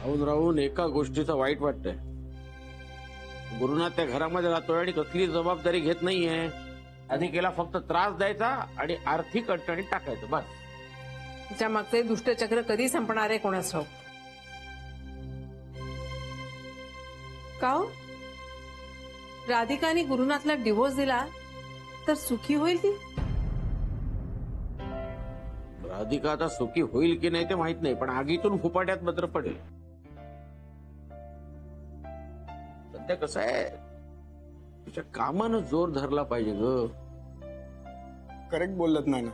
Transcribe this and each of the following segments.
राहून राहून एका गोष्टीचं वाईट वाटतंय. गुरुनाथ त्या घरामध्ये राहतोय आणि कसली जबाबदारी घेत नाहीये. राधिकेला फक्त त्रास द्यायचा आणि आर्थिक अडचणीत टाकायचं बस. तिच्या मागचे दुष्टचक्र कधी संपणार आहे कोणास ठाऊक. का हो? राधिकाने गुरुनाथला डिव्होर्स दिला तर सुखी होईल ती? राधिका आता सुखी होईल की नाही ते माहित नाही, पण आगीतून फुपाट्यात मात्र पडेल. सध्या कसं आहे, तिच्या कामानं जोर धरला पाहिजे ग. करेक्ट बोललात नाना.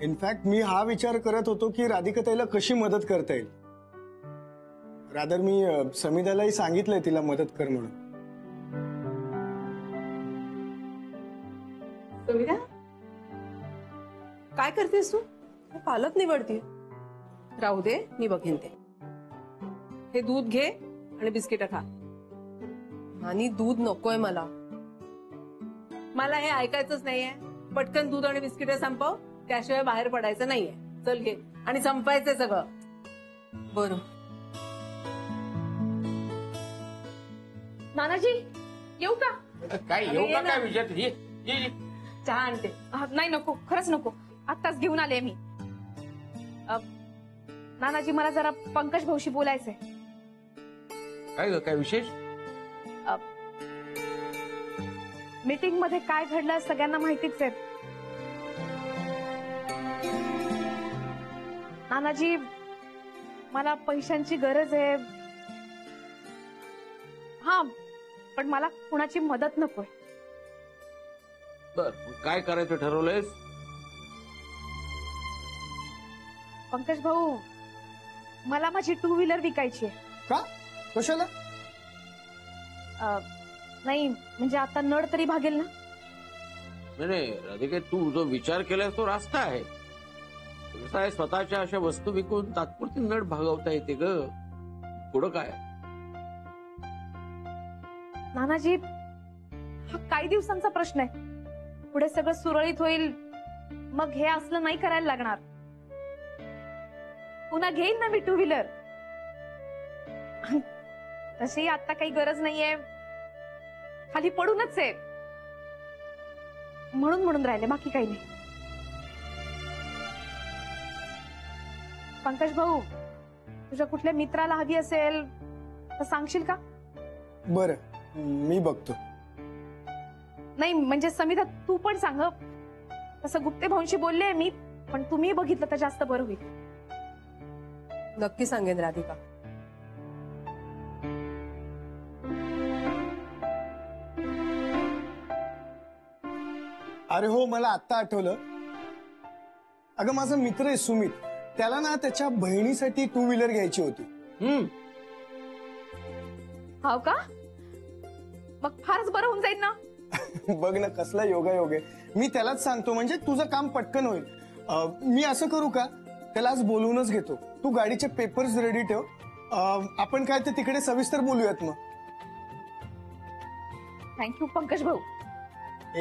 इनफॅक्ट मी हा विचार करत होतो की राधिका ताईला कशी मदत करता येईल. रादर मी समिधालाही सांगितलंय तिला मदत कर म्हणून. समिधा, काय करतेस तू? पालक निवडते. राहू दे, मी बघेन ते. हे दूध घे आणि बिस्किट खा. आणि दूध नकोय मला. मला हे ऐकायचंच नाहीये. पटकन दूध आणि बिस्किट संपव, त्याशिवाय बाहेर पडायचं नाहीये. चल घे आणि संपायचंय सगळं. बरं. नानाजी येऊ का? काय येऊ का? काय विचार चहा आणते. नाही नको, खरंच नको. आत्ताच घेऊन आले मी. नानाजी मला जरा पंकज भाऊशी बोलायचंय. काय ग, काय विशेष? मीटिंग मध्ये काय घडलं सगळ्यांना माहितीच आहे. नानाजी, मला पैशांची गरज आहे. हा, पण मला कुणाची मदत नकोय. बर, काय करायचं ठरवलंयस? पंकज भाऊ, मला माझी 2 व्हीलर विकायची आहे. का? कशाला? नाही म्हणजे आता नड तरी भागेल ना. नाही राधिके, तू जो विचार केलास तो रास्ता आहे. कसं आहे, स्वतःच्या अशा वस्तू विकून तात्पुरती नड भागवता येते ग. पुढं काय? नानाजी, हा काही दिवसांचा प्रश्न आहे. पुढे सगळं सुरळीत होईल, मग हे असलं नाही करायला लागणार. पुन्हा घेईल ना मी 2 व्हीलर. तशी आता काही गरज नाहीये. खाली पडूनच आहे म्हणून राहिले, बाकी काही नाही. पंकज भाऊ, तुझ्या कुठल्या मित्राला हवी असेल तर सांगशील का? बरं, मी बघतो. नाही म्हणजे समिधा, तू पण सांग. तसं गुप्ते भाऊंशी बोलले मी, पण तुम्ही बघितलं तर जास्त बरं होईल. नक्की सांगेन राधिका. अरे हो, मला आत्ता आठवलं. अगं, माझा मित्र आहे सुमित. त्याला ना त्याच्या बहिणीसाठी 2 व्हीलर घ्यायची होती. हो का? मग फारच बरं होऊन जाईल ना. बघ ना, कसला योगायोग आहे. मी त्यालाच सांगतो, म्हणजे तुझं काम पटकन होईल. मी असं करू का, त्याला आज बोलवूनच घेतो. तू गाडीचे पेपर्स रेडी ठेव. आपण काय ते तिकडे सविस्तर बोलूयात मग. थँक्यू पंकज भाऊ.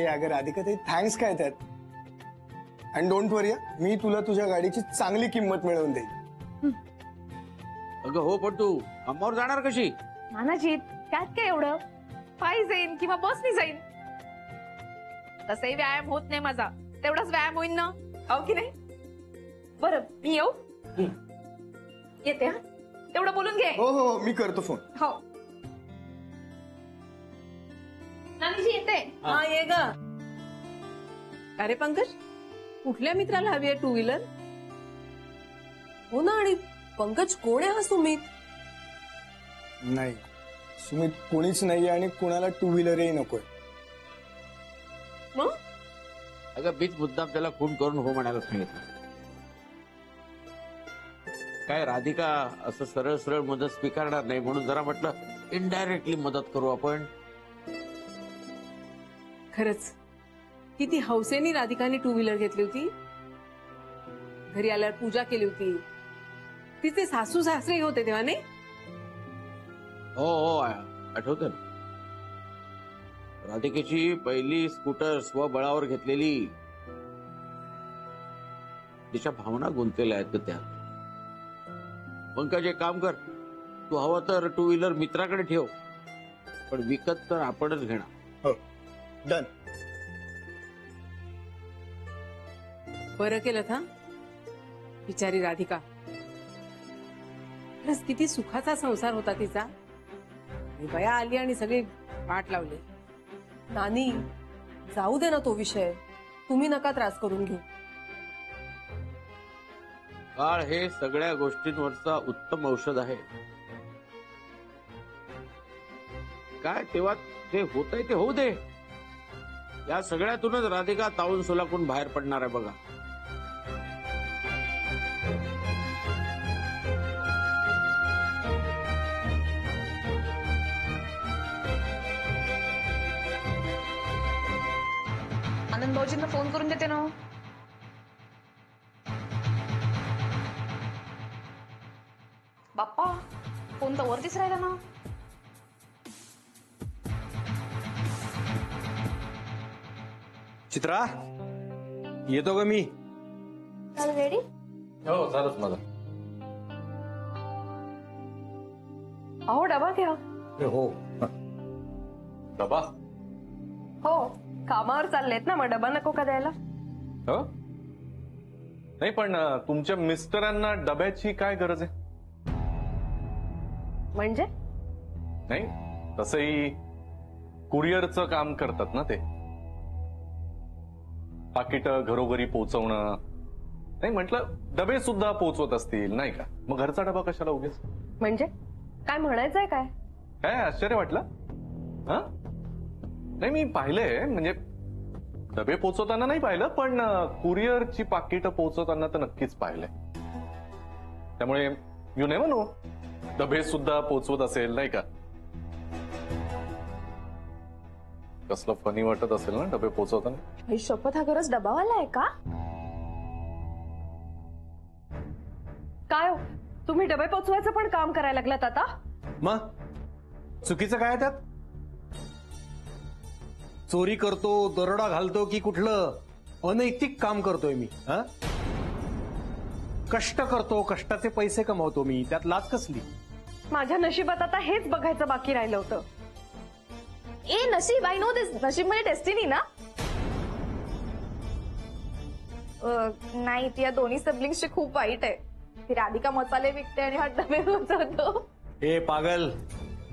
अगर राधिका ताई, थँक्स काय त्यात. अँड डोंट वरी, मी तुला तुझ्या गाडीची चांगली किंमत मिळवून देईन. अगं हो, पण तू कामावर जाणार कशी? नानाजी, त्यात काय एवढं? पायी जाईन किंवा बसनी जाईन. तसही व्यायाम होत नाही माझा, तेवढाच व्यायाम होईल ना, हो की नाही? बरं, मी येऊ? येते. हा, तेवढं बोलून घे. हो हो, मी करतो फोन. हो. नानीजी, येते. हा, ये ग. अरे पंकज, कुठल्या मित्राला हवी आहे 2 व्हीलर? हो ना. आणि पंकज कोण आहे हा सुमित? नाही, सुमित कोणीच नाही आणि कोणाला 2 व्हीलरही नकोय. मग अगं, बीच मुद्दाम त्याला खून करून हो म्हणायला सांगितलं. काय राधिका असं सरळ सरळ मदत स्वीकारणार नाही, म्हणून जरा म्हटलं इनडायरेक्टली मदत करू आपण. खरंच किती हौसेनी राधिकाने 2 व्हीलर घेतली होती. घरी आल्यावर पूजा केली होती. तिचे सासू सासरे होते तेव्हा, नाही? हो हो, आठवतं ना. राधिकेची पहिली स्कूटर स्वबळावर घेतलेली. तिच्या भावना गुंतलेल्या आहेत त्या. पंकज एक काम कर, तू हवं तर टू व्हीलर मित्राकडे ठेव, पण विकत तर आपणच घेणार. हो, डन. बरं केलं था बिचारी राधिका. खरंच किती सुखाचा संसार होता तिचा. आणि बया आली आणि सगळी पाठ लावली. नानी, जाऊ दे ना तो विषय, तुम्ही नका त्रास करून घेऊ. काळ हे सगळ्या गोष्टींवरचा उत्तम औषध आहे. काय तेव्हा जे होतंय ते होऊ दे. या सगळ्यातूनच राधिका तावून सुलाकून बाहेर पडणार आहे बघा. आनंद भाऊजींना फोन करून देते ना. बाप्पा, फोन तर वरतीच राहिला ना. चित्रा, येतो ग मी. रेडी? हो, झालंच माझं. अहो, डबा घ्या. हो. डबा? हो, कामावर चाललेत ना, मग डबा नको का द्यायला? हो, नाही पण तुमच्या मिस्टरांना डब्याची काय गरज आहे? म्हणजे नाही, तसंही कुरिअरचं काम करतात ना ते. पाकिट घरोघरी पोहोचवणं. नाही म्हटलं, डबे सुद्धा पोहोचवत असतील नाही का? मग घरचा डबा कशाला उगीच? म्हणजे काय म्हणायचंय काय? काय आश्चर्य वाटलं? हा, नाही मी पाहिलंय, म्हणजे डबे पोहोचवताना नाही पाहिलं, पण कुरिअरची पाकिटं पोहोचवताना तर नक्कीच पाहिलंय. त्यामुळे यू नेव्हर नो, डबे सुद्धा पोहोचवत असेल नाही का? कसलं फनी वाटत असेल ना डबे पोहोचवताना. ही शपथ, हा खरंच डबावाला आहे का? काय हो, तुम्ही डबे पोचवायचं पण काम करायला लागलात आता? मग चुकीचं काय त्यात? चोरी करतो, दरोडा घालतो की कुठलं अनैतिक काम करतोय मी? हा, कष्ट करतो, कष्टाचे पैसे कमावतो मी, त्यात लाज कसली? माझ्या नशिबात आता हेच बघायचं बाकी राहिलं होतं. ए नशीब, आय नो दिस. नशीब म्हणजे डेस्टिनी ना? नाही, ती या दोन्ही सिबलिंग्सची खूप वाईट आहे. ती राधिका मसाले विकते आणि हा डबे पोचवतो. ए पागल,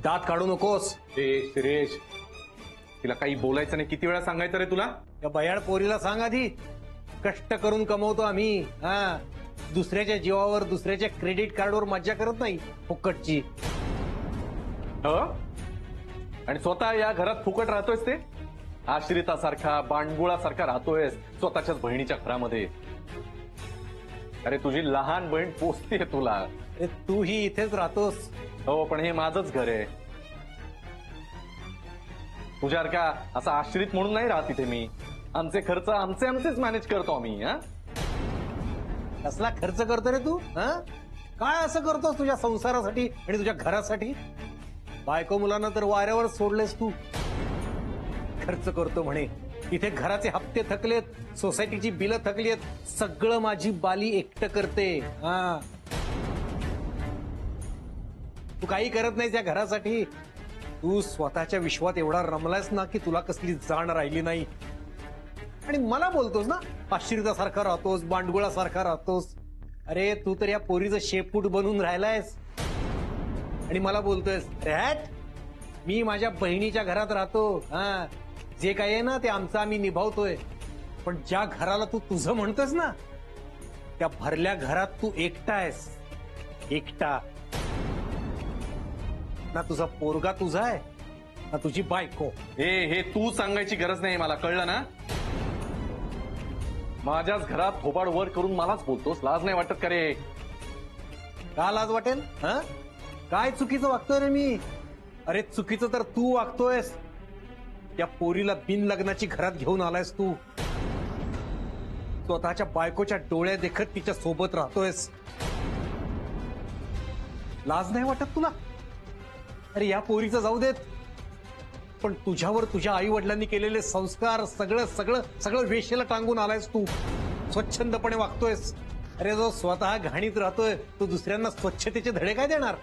दात काढू नकोस. शिरेश, तिला काही बोलायचं नाही. किती वेळा सांगायचं रे तुला? या बयाड पोरीला सांग आधी, कष्ट करून कमवतो आम्ही. हा, दुसऱ्याच्या जीवावर, दुसऱ्याच्या क्रेडिट कार्डवर मज्जा करत नाही फुकटची. हो, आणि स्वतः या घरात फुकट राहतोयस ते? आश्रितासारखा, बांडगुळासारखा राहतोयस स्वतःच्याच बहिणीच्या घरामध्ये. अरे तुझी लहान बहीण पोचतीये तुला. अरे तूही इथेच राहतोस. हो, पण हे माझंच घर आहे. तुझ्यासारखा असा आश्रित म्हणून नाही राहत इथे मी. आमचे खर्च आमचेच मॅनेज करतो आम्ही. हा, कसला खर्च करतो रे तू? हा, काय असं करतोस तुझ्या संसारासाठी आणि तुझ्या घरासाठी? बायको मुलांना तर वाऱ्यावर सोडलेस तू. खर्च करतो म्हणे, इथे घराचे हप्ते थकलेत, सोसायटीची बिलं थकलीत, सगळं माझी बाली एकटं करते. हा, तू काही करत नाहीस या घरासाठी. तू स्वतःच्या विश्वात एवढा रमलायस ना की तुला कसली जाण राहिली नाही. आणि मला बोलतोस ना, आश्रितासारखा राहतोस, बांडगुळासारखा राहतोस. अरे तू तर या पोरीचं शेपूट बनून राहिलायस आणि मला बोलतोयस रॅट. मी माझ्या बहिणीच्या घरात राहतो. हा, जे काय आहे ना ते आमचं आम्ही निभावतोय. पण ज्या घराला तू तुझं म्हणतोस ना, त्या भरल्या घरात तू एकटा आहेस. एकटा ना. तुझा पोरगा तुझा आहे ना तुझी बायको. हे तू सांगायची गरज नाही, मला कळलं ना. माझ्याच घरात थोबाड वर करून मलाच बोलतोस. लाज नाही वाटत का रे? का लाज वाटेल? हा, काय चुकीचं वागतोय रे मी? अरे चुकीचं तर तू वागतोयस. त्या पोरीला बिन लग्नाची घरात घेऊन आलायस तू. स्वतःच्या बायकोच्या डोळ्या देखत तिच्या सोबत राहतोयस. लाज नाही वाटत तुला? अरे या पोरीचं जाऊ देत, पण तुझ्यावर तुझ्या आई वडिलांनी केलेले संस्कार सगळं सगळं सगळं वेशेला टांगून आलायस तू. स्वच्छंदपणे वागतोयस. अरे जो स्वतः घाणीत राहतोय तो दुसऱ्यांना स्वच्छतेचे धडे काय देणार?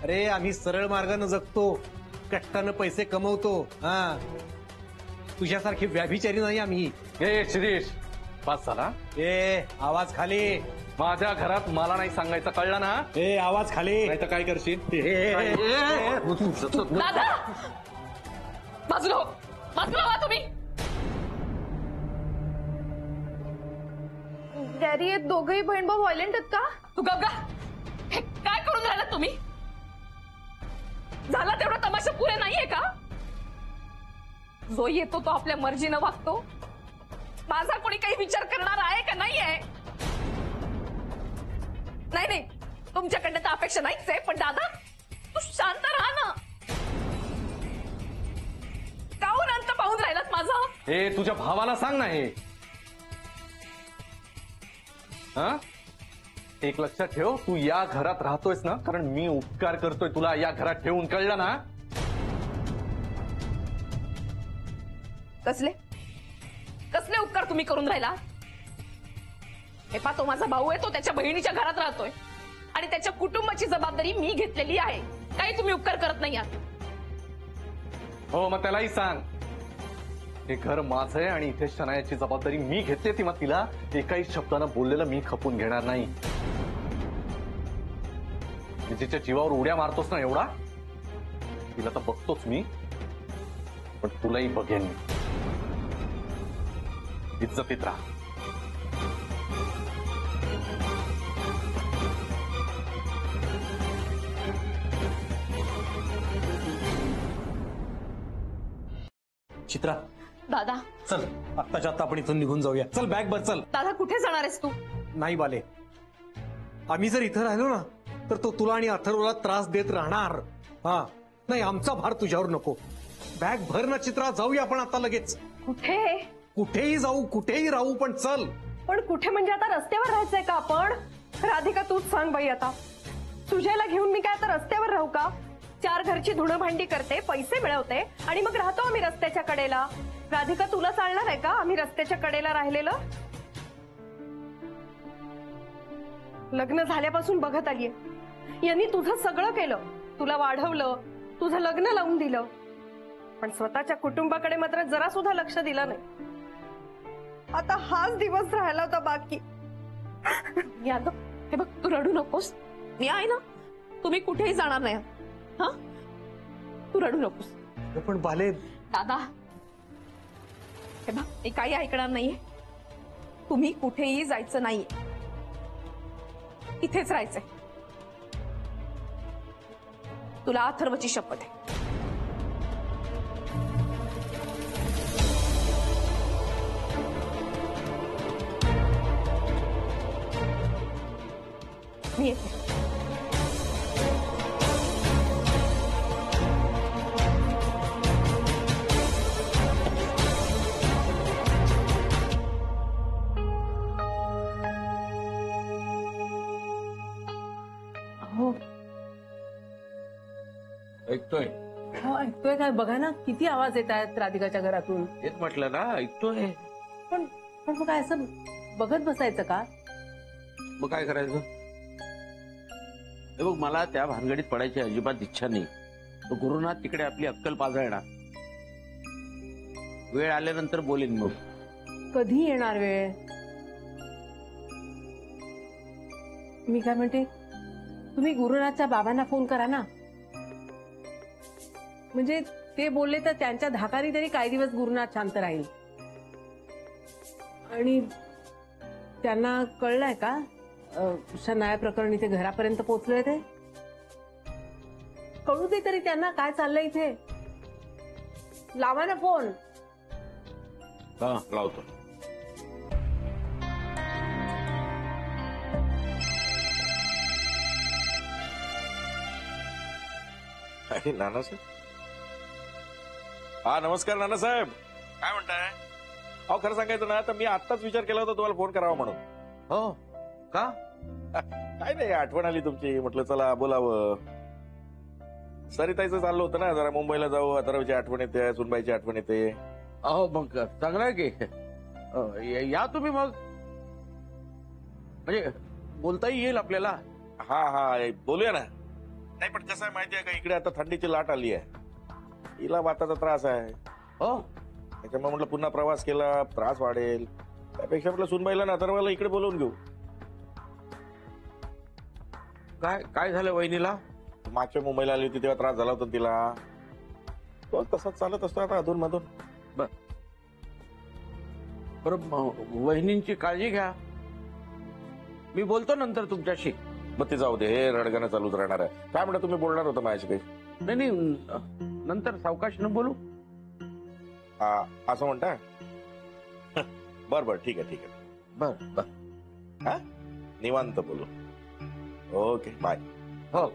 अरे आम्ही सरळ मार्गाने जगतो, कष्टानं पैसे कमवतो. हा, तुझ्यासारखी व्याभिचारी नाही आम्ही. ए शिरीष, पास झाला. ए आवाज खाली. माझ्या घरात मला नाही सांगायचं, कळलं ना? ए आवाज खाली. नाही तर काय करशील? दादा बाजूला हो, बाजूला व्हा तुम्ही. डॅडी हे दोघही बहीण भाऊ व्हायलेंट आहेत का? तू गप्पा. हे काय करून राहिला तुम्ही? झाला तेवढा तमाशा पुरे नाहीये का? जो येतो तो आपल्या मर्जीनं वागतो. माझा कोणी काही विचार करणार आहे का नाहीये? नाही नाही, तुमच्याकडनं तर अपेक्षा नाहीच आहे, पण दादा तू शांत राहा ना. काहून अंत पाहून राहिलात माझा? हे तुझ्या भावाला सांग ना. हे हा, एक लक्षात ठेव, तू या घरात राहतोयस ना कारण मी उपकार करतोय तुला या घरात ठेवून, कळलं ना? कसले कसले उपकार तुम्ही करून राहिला? हे पा, तो माझा भाऊ आहे, तो त्याच्या बहिणीच्या घरात राहतोय आणि त्याच्या कुटुंबाची जबाबदारी मी घेतलेली आहे. काही तुम्ही उपकार करत नाही आहात. हो, मग त्यालाही सांग हे घर माझं आहे आणि इथे शनायाची जबाबदारी मी घेतली. ती मग तिला एकाही शब्दानं बोललेलं मी खपून घेणार नाही. तिच्या जीवावर उड्या मारतोस ना एवढा, तिला तर बघतोच मी, पण तुलाही बघेन मी. इज्जतीत राहा. चित्रा, दादा चल आत्ताच्या आत्ता आपण इथून निघून जाऊया. चल बॅग भर. चल. दादा कुठे जाणार आहेस तू? नाही बाले, आम्ही जर इथं राहिलो ना तर तो तुला आणि अथर्वला त्रास देत राहणार. हा, नाही, आमचा भार तुझ्यावर नको. बॅग भर ना चित्रा, जाऊया आपण आता लगेच. कुठे? कुठेही जाऊ, कुठेही राहू, पण चल. पण कुठे म्हणजे आता रस्त्यावर राहायचंय का आपण? राधिका तूच सांग बाई. आता सुजयला घेऊन मी काय आता रस्त्यावर राहू का? 4 घरची धुणं भांडी करते, पैसे मिळवते आणि मग राहतो आम्ही रस्त्याच्या कडेला. राधिका तुला चालणार आहे का आम्ही रस्त्याच्या कडेला राहिलेलं? लग्न झाल्यापासून बघत आलीये, यांनी तुझं सगळं केलं, तुला वाढवलं, तुझं लग्न लावून दिलं, पण स्वतःच्या कुटुंबाकडे मात्र जरा सुद्धा लक्ष दिलं नाही. आता हाच दिवस राहिला होता बाकी. यादव, हे बघ, तू रडू नकोस, मी आहे ना. तुम्ही कुठेही जाणार नाही. हा, तू रडू नकोस. पण बाले, दादा हे बघ, मी काही ऐकणार नाहीये. तुम्ही कुठेही जायचं नाहीये, इथेच राहायचंय. तुला अथर्वची शपथ आहे. मी येते. हो ऐकतोय? हो ऐकतोय काय? बघा ना किती आवाज येत आहेत राधिकाच्या घरातून. हेच म्हटलं ना, ऐकतोय. पण पण मग काय असं बघत बसायचं का? मग काय करायचं? हे बघ, मला त्या भानगडीत पडायची अजिबात इच्छा नाही. तो गुरुनाथ तिकडे आपली अक्कल पाजळणार. वेळ आल्यानंतर बोलेन मग. कधी येणार वेळ? मी काय म्हणते, तुम्ही गुरुनाथच्या बाबांना फोन करा ना. म्हणजे ते बोलले तर त्यांच्या धाकानी तरी काही दिवस गुरुनाथ शांत राहील. आणि त्यांना कळलंय का शनाया प्रकरण इथे घरापर्यंत पोहोचलंय? ते कळू दे तरी त्यांना काय चाललंय इथे. लावा ना फोन. हा, लावतो. अरे नानासाहेब, हा नमस्कार नानासाहेब. काय म्हणताय? अहो खरं सांगायचं ना तर मी आत्ताच विचार केला होता तुम्हाला फोन करावा म्हणून. हो का? काय नाही, आठवण आली तुमची, म्हटलं चला बोलावं. सरिताईचं चाललं होतं ना, जरा मुंबईला जाऊ, अथर्वची आठवण येते, सुनबाईची आठवण येते. अहो मग चांगलं आहे की. या तुम्ही मग. म्हणजे बोलताही येईल आपल्याला. हा हा बोलूया ना. नाही पण कसं आहे माहितीये का, इकडे आता थंडीची लाट आली आहे, हिला वाताचा त्रास आहे. हो, त्याच्यामुळे म्हटलं पुन्हा प्रवास केला त्रास वाढेल, त्यापेक्षा म्हटलं सुनबाईला ना अथर्वला इकडे बोलवून घेऊ. काय काय झालं वहिनीला? मागच्या मुंबईला आली होती तेव्हा त्रास झाला होता तिला, तो तसाच चालत असतो आता अधून मधून. बरं वहिनींची काळजी घ्या, मी बोलतो नंतर तुमच्याशी. मग ते जाऊ दे, हे रडगाणं चालूच राहणार आहे. काय म्हणता तुम्ही बोलणार होता माझ्याशी काही? नाही नंतर सावकाशनं बोलू. असं म्हणता? बर बर ठीक आहे ठीक आहे. बर बर. हा निवांत बोलू. Okay bye. हो.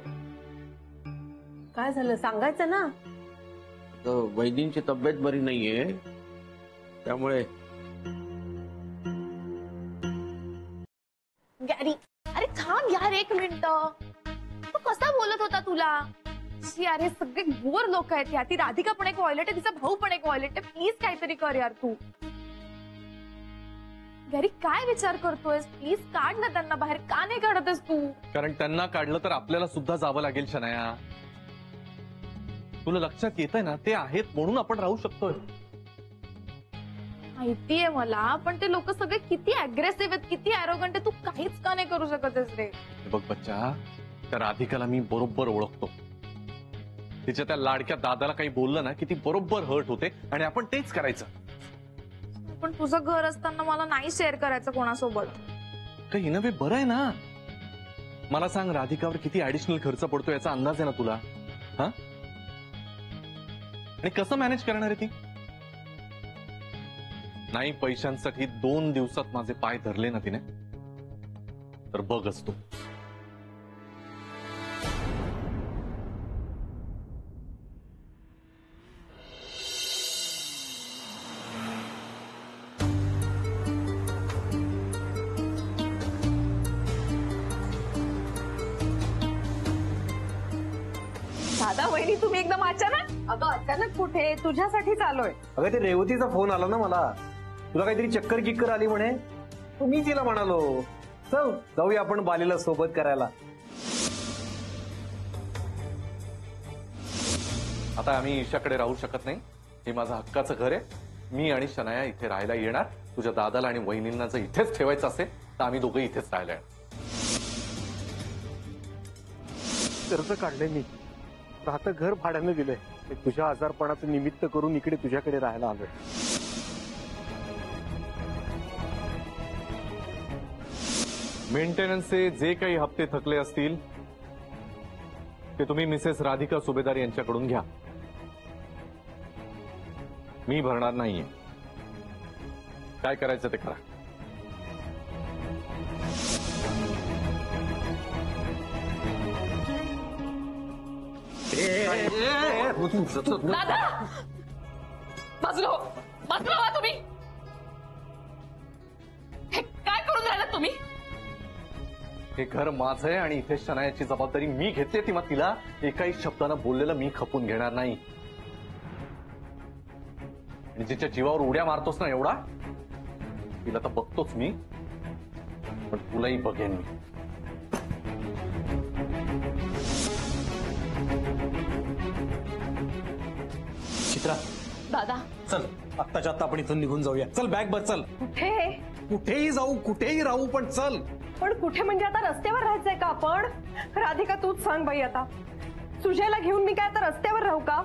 काय झालं सांगायचं ना. वहिनींची तब्येत बरी नाहीये, त्यामुळे. गॅरी अरे थांब यार एक मिनिट. तू कसा बोलत होता तुला? अरे सगळे बोर लोक आहेत यार. ती राधिका पण एक वॉयलेट आहे, तिचा भाऊ पण एक वॉयलेट आहे. प्लीज काहीतरी कर यार तू. गॅरी काय विचार करतोयस? प्लीज काढ ना त्यांना बाहेर. का नाही काढतस तू? कारण त्यांना काढलं तर आपल्याला सुद्धा जावं लागेल शनाया. तुला लक्षात येतंय ना, ते आहेत म्हणून आपण राहू शकतोय. माहितीये मला, पण ते लोक सगळे किती अग्रेसिव्ह आहेत, किती अॅरोगंट आहे. तू काहीच का नाही करू शकतस रे? बघ बच्चा, त्या राधिकाला मी बरोबर ओळखतो. तिच्या त्या लाडक्या दादाला काही बोललं ना की ती बरोबर हर्ट होते, आणि आपण तेच करायचं. पण तुझं घर असताना मला नाही शेअर करायचं कोणासोबत. काही नव्हे, बरं आहे ना. मला सांग, राधिकावर किती ऍडिशनल खर्च पडतो याचा अंदाज आहे ना तुला? हा, आणि कसं मॅनेज करणार आहे ती? नाही पैशांसाठी 2 दिवसात माझे पाय धरले ना तिने, तर बघ असतो. दादा वहिनी तुम्ही एकदम अचानक. अगं अचानक कुठे? तुझ्यासाठीच आलोय. अगं ते रेवतीचा फोन आला ना मला, तुला काहीतरी चक्कर किक्कर आली म्हणे. मी तिला म्हणालो चल जाऊया आपण बालीला सोबत करायला. आता आम्ही ईशाकडे राहू शकत नाही. हे माझं हक्काचं घर आहे. मी आणि शनाया इथे राहायला येणार. तुझ्या दादाला आणि वहिनींना जर इथेच ठेवायचं असेल तर आम्ही दोघं इथेच राहायला येणार. कर्ज काढले मी, आता घर भाड्याने दिलंय. तुझ्या आजारपणाचं निमित्त करून इकडे तुझ्याकडे राहायला आलोय. मेंटेनन्सचे जे काही हप्ते थकले असतील ते तुम्ही मिसेस राधिका सुभेदार यांच्याकडून घ्या. मी भरणार नाहीये. काय करायचं ते करा. दादा बाजूला हो, बाजूला व्हा तुम्ही. हे काय करून राहिलात तुम्ही? हे घर माझं आहे आणि इथे शनायाची जबाबदारी मी घेते. तेव्हा तिला एकाही शब्दानं बोललेलं मी खपून घेणार नाही. आणि जिच्या जीवावर उड्या मारतोस ना एवढा, तिला तर बघतोच मी, पण तुलाही बघेन मी. चित्रा दादा चल, आत्ताच्या आत्ता आपण इथून निघून जाऊया. चल बॅग बस. चल कुठे? कुठेही जाऊ, कुठेही राहू, पण चल. पण कुठे म्हणजे आता रस्त्यावर राहायचंय का आपण? राधिका तूच सांग बाई. आता सुजयला घेऊन मी काय आता रस्त्यावर राहू का?